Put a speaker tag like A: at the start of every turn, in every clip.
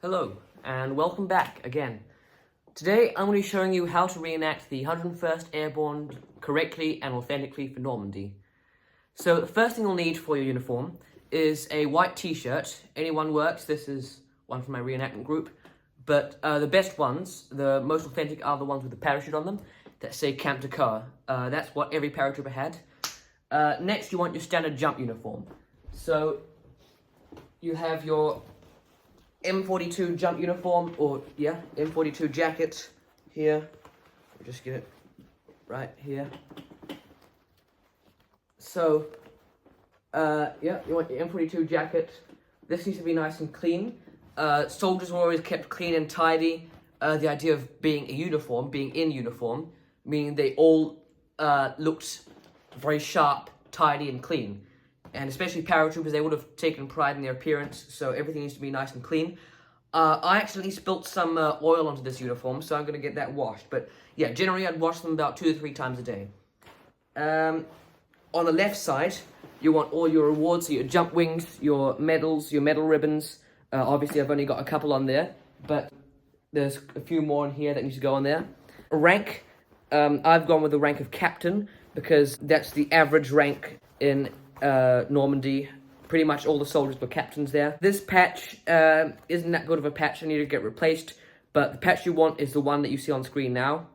A: Hello, and welcome back again. Today I'm going to be showing you how to reenact the 101st Airborne correctly and authentically for Normandy. So the first thing you'll need for your uniform is a white t-shirt. Anyone works. This is one from my reenactment group. But the best ones, the most authentic, are the ones with the parachute on them that say Camp Dakar. That's what every paratrooper had. Next, you want your standard jump uniform. So you have your M42 jump uniform, or M42 jacket here. I'll just get it right here. So, you want your M42 jacket. This needs to be nice and clean. Soldiers were always kept clean and tidy. The idea of being in uniform, meaning they all looked very sharp, tidy, and clean. And especially paratroopers, they would have taken pride in their appearance, so everything needs to be nice and clean. I accidentally spilt some oil onto this uniform, so I'm going to get that washed. But yeah, generally I'd wash them about 2 to 3 times a day. On the left side, you want all your rewards, so your jump wings, your medals, your medal ribbons. Obviously I've only got a couple on there, but there's a few more in here that need to go on there. Rank, I've gone with the rank of captain, because that's the average rank in Normandy. Pretty much all the soldiers were captains there. This patch isn't that good of a patch. I need to get replaced, but the patch you want is the one that you see on screen now.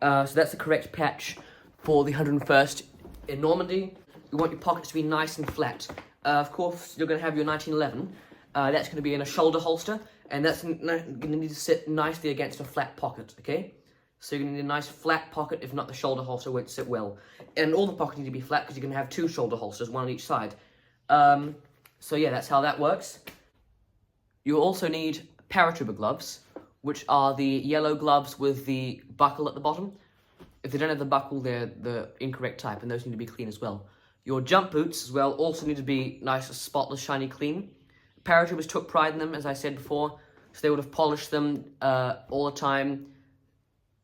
A: So that's the correct patch for the 101st in Normandy. You want your pockets to be nice and flat. Of course, you're going to have your 1911. That's going to be in a shoulder holster, and that's going to need to sit nicely against a flat pocket, okay? So you're going to need a nice flat pocket. If not, the shoulder holster won't sit well. And all the pockets need to be flat because you're going to have 2 shoulder holsters, one on each side. So yeah, that's how that works. You also need paratrooper gloves, which are the yellow gloves with the buckle at the bottom. If they don't have the buckle, they're the incorrect type, and those need to be clean as well. Your jump boots as well also need to be nice, spotless, shiny, clean. Paratroopers took pride in them, as I said before, so they would have polished them all the time.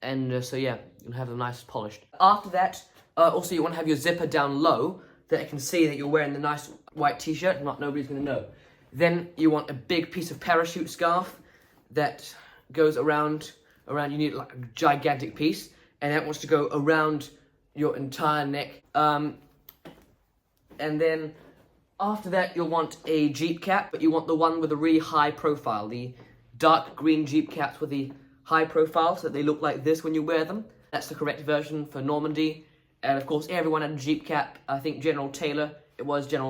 A: And so yeah, you'll have them nice and polished. After that, also you want to have your zipper down low, that I can see that you're wearing the nice white t-shirt, and nobody's going to know. Then you want a big piece of parachute scarf that goes around, you need like a gigantic piece, and that wants to go around your entire neck. And then after that, you'll want a Jeep cap, but you want the one with a really high profile, the dark green Jeep caps with the high profile, so that they look like this when you wear them. That's the correct version for Normandy. And of course, everyone had a Jeep cap. I think General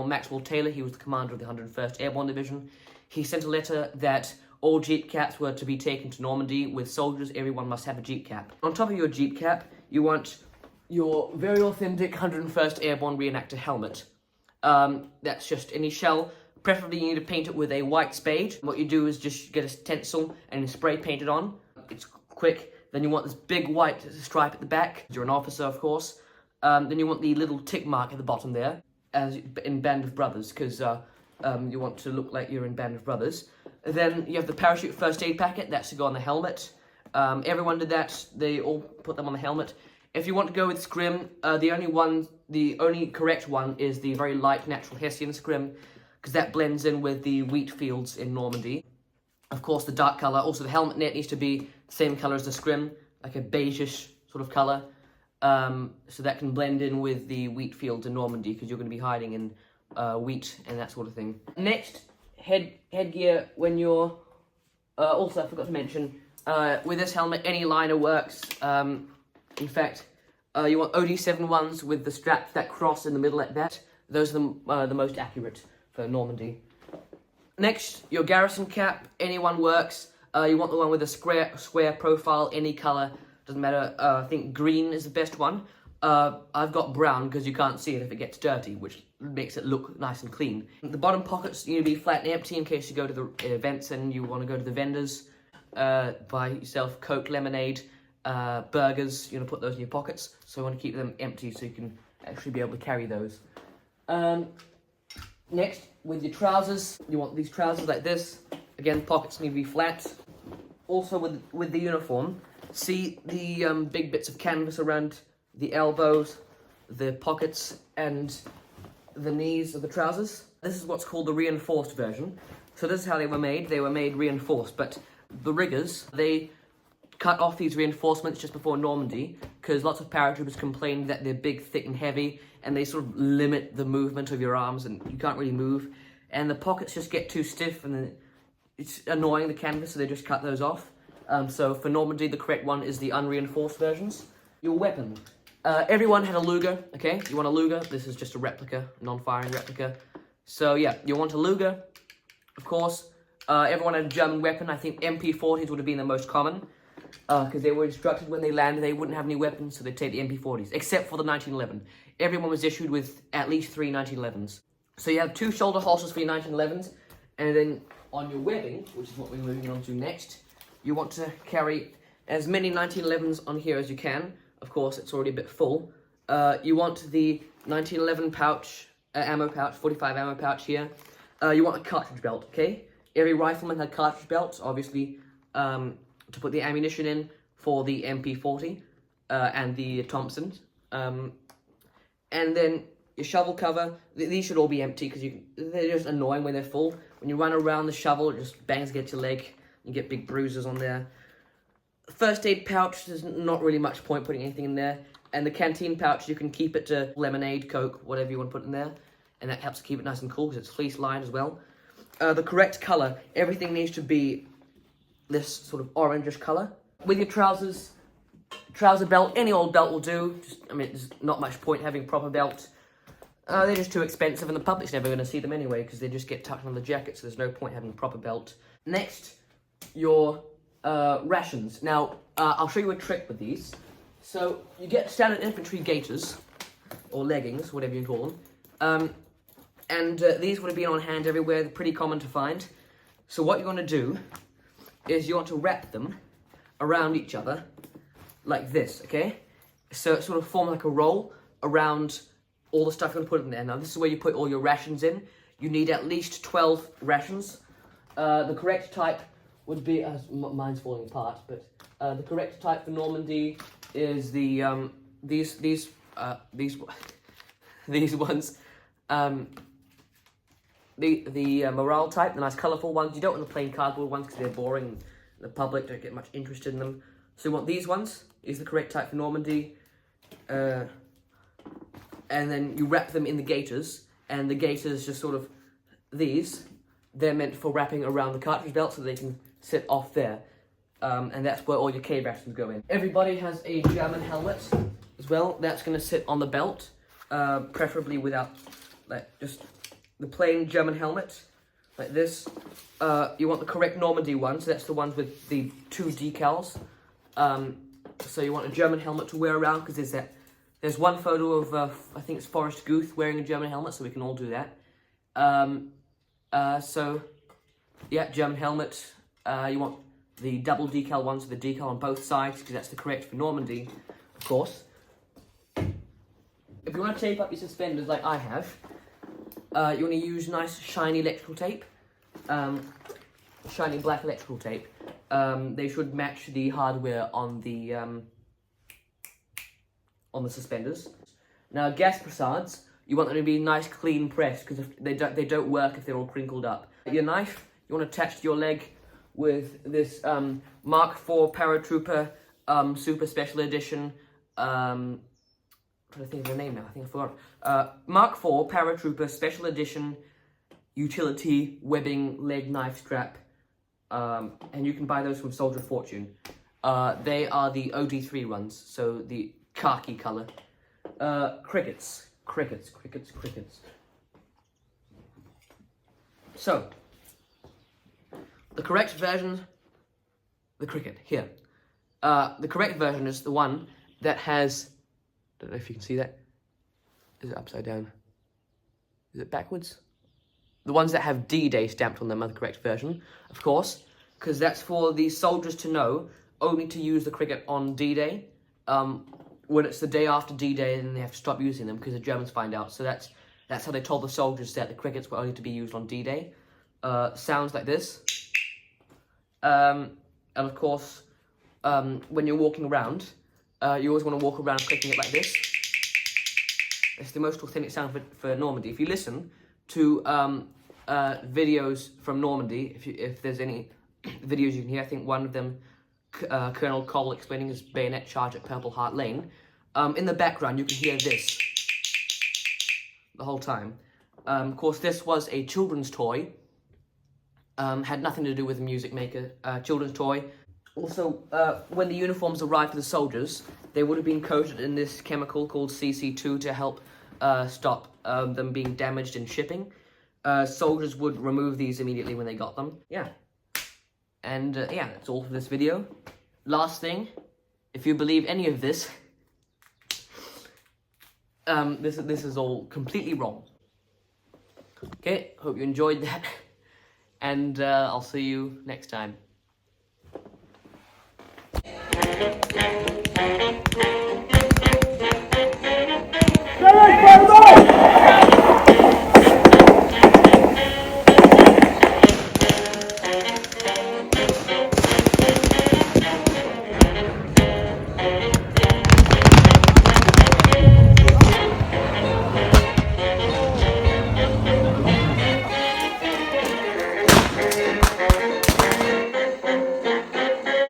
A: Maxwell Taylor, he was the commander of the 101st Airborne Division. He sent a letter that all Jeep caps were to be taken to Normandy with soldiers. Everyone must have a Jeep cap. On top of your Jeep cap, you want your very authentic 101st Airborne reenactor helmet. That's just any shell. Preferably you need to paint it with a white spade. What you do is just get a stencil and spray paint it on. It's quick. Then you want this big white stripe at the back. You're an officer, of course. Then you want the little tick mark at the bottom there, as in Band of Brothers, because you want to look like you're in Band of Brothers. Then you have the parachute first aid packet. That's to go on the helmet. Everyone did that. They all put them on the helmet. If you want to go with scrim, the only correct one is the very light natural Hessian scrim, because that blends in with the wheat fields in Normandy. Of course, the dark colour. Also, the helmet net needs to be the same colour as the scrim, like a beigeish sort of colour. So that can blend in with the wheat fields in Normandy, because you're going to be hiding in wheat and that sort of thing. Next, headgear when you're... also, I forgot to mention, with this helmet, any liner works. In fact, you want OD7 ones with the straps that cross in the middle like that. Those are the most accurate for Normandy. Next, your garrison cap, anyone works. You want the one with a square profile, any colour, doesn't matter. I think green is the best one. I've got brown because you can't see it if it gets dirty, which makes it look nice and clean. The bottom pockets need to be flat and empty in case you go to the events and you want to go to the vendors. Buy yourself Coke, lemonade, burgers. You're going to put those in your pockets, so you want to keep them empty so you can actually be able to carry those. Next, with your trousers, you want these trousers like this. Again, pockets need to be flat. Also with the uniform, see the big bits of canvas around the elbows, the pockets, and the knees of the trousers? This is what's called the reinforced version. So this is how they were made. They were made reinforced, but the riggers, they cut off these reinforcements just before Normandy because lots of paratroopers complained that they're big, thick, and heavy, and they sort of limit the movement of your arms, and you can't really move. And the pockets just get too stiff, and then it's annoying the canvas, so they just cut those off. So for Normandy, the correct one is the unreinforced versions. Your weapon. Everyone had a Luger, okay? You want a Luger? This is just a replica, non-firing replica. So yeah, you want a Luger, of course. Everyone had a German weapon. I think MP40s would have been the most common. Because they were instructed when they landed they wouldn't have any weapons, so they'd take the MP40s, except for the 1911. Everyone was issued with at least 3 1911s. So you have 2 shoulder holsters for your 1911s, and then on your webbing, which is what we're moving on to next, you want to carry as many 1911s on here as you can. Of course, it's already a bit full. You want the 1911 pouch, ammo pouch, 45 ammo pouch here. You want a cartridge belt, okay? Every rifleman had cartridge belts, obviously, to put the ammunition in for the MP40 and the Thompsons. And then your shovel cover, these should all be empty because they're just annoying when they're full. When you run around the shovel, it just bangs against your leg. You get big bruises on there. First aid pouch, there's not really much point putting anything in there. And the canteen pouch, you can keep it to lemonade, Coke, whatever you want to put in there. And that helps to keep it nice and cool because it's fleece lined as well. The correct colour, everything needs to be this sort of orangish colour. With your trousers, trouser belt, any old belt will do. There's not much point having a proper belt. They're just too expensive and the public's never going to see them anyway because they just get tucked on the jacket, so there's no point having a proper belt. Next, your rations. Now, I'll show you a trick with these. So, you get standard infantry gaiters, or leggings, whatever you call them. These would have been on hand everywhere, they're pretty common to find. So what you're going to do is you want to wrap them around each other like this, okay? So it sort of forms like a roll around all the stuff you're going to put in there. Now this is where you put all your rations in. You need at least 12 rations. The correct type would be, mine's falling apart, but the correct type for Normandy is the, these ones. The morale type, the nice colourful ones. You don't want the plain cardboard ones because they're boring. The public don't get much interested in them. So you want these ones. These are the correct type for Normandy. And then you wrap them in the gaiters. And the gaiters just sort of, these, they're meant for wrapping around the cartridge belt so they can sit off there. And that's where all your K rations go in. Everybody has a German helmet as well. That's going to sit on the belt. Preferably without, just the plain German helmet, like this. You want the correct Normandy one, so that's the ones with the 2 decals. So you want a German helmet to wear around, because there's one photo of, I think it's Forrest Guth wearing a German helmet, so we can all do that. So, yeah, German helmet. You want the double decal ones with the decal on both sides, because that's the correct for Normandy, of course. If you want to tape up your suspenders like I have, you want to use nice shiny electrical tape, shiny black electrical tape. They should match the hardware on the suspenders. Now gas brassards, you want them to be nice clean pressed because they don't work if they're all crinkled up. Your knife, you want to attach to your leg with this Mark IV Paratrooper Super Special Edition. I'm trying to think of the name now, I think I forgot. Mark IV Paratrooper Special Edition Utility Webbing Leg Knife Strap. And you can buy those from Soldier of Fortune. They are the OD3 ones, so the khaki colour. Crickets. So, the correct version, the cricket, here. The correct version is the one that has, I don't know if you can see that. Is it upside down? Is it backwards? The ones that have D-Day stamped on them are the correct version, of course, because that's for the soldiers to know only to use the cricket on D-Day. When it's the day after D-Day, then they have to stop using them because the Germans find out. So that's how they told the soldiers that the crickets were only to be used on D-Day. Sounds like this. And of course, when you're walking around, you always want to walk around clicking it like this. It's the most authentic sound for Normandy. If you listen to videos from Normandy. If there's any videos you can hear, I think one of them, Colonel Cole explaining his bayonet charge at Purple Heart Lane. In the background, you can hear this the whole time. Of course, this was a children's toy. Had nothing to do with a music maker. Children's toy. Also, when the uniforms arrived for the soldiers, they would have been coated in this chemical called CC2 to help stop them being damaged in shipping. Soldiers would remove these immediately when they got them. Yeah. And yeah, that's all for this video. Last thing, if you believe any of this, this is all completely wrong. Okay, hope you enjoyed that, and I'll see you next time.
B: Ready?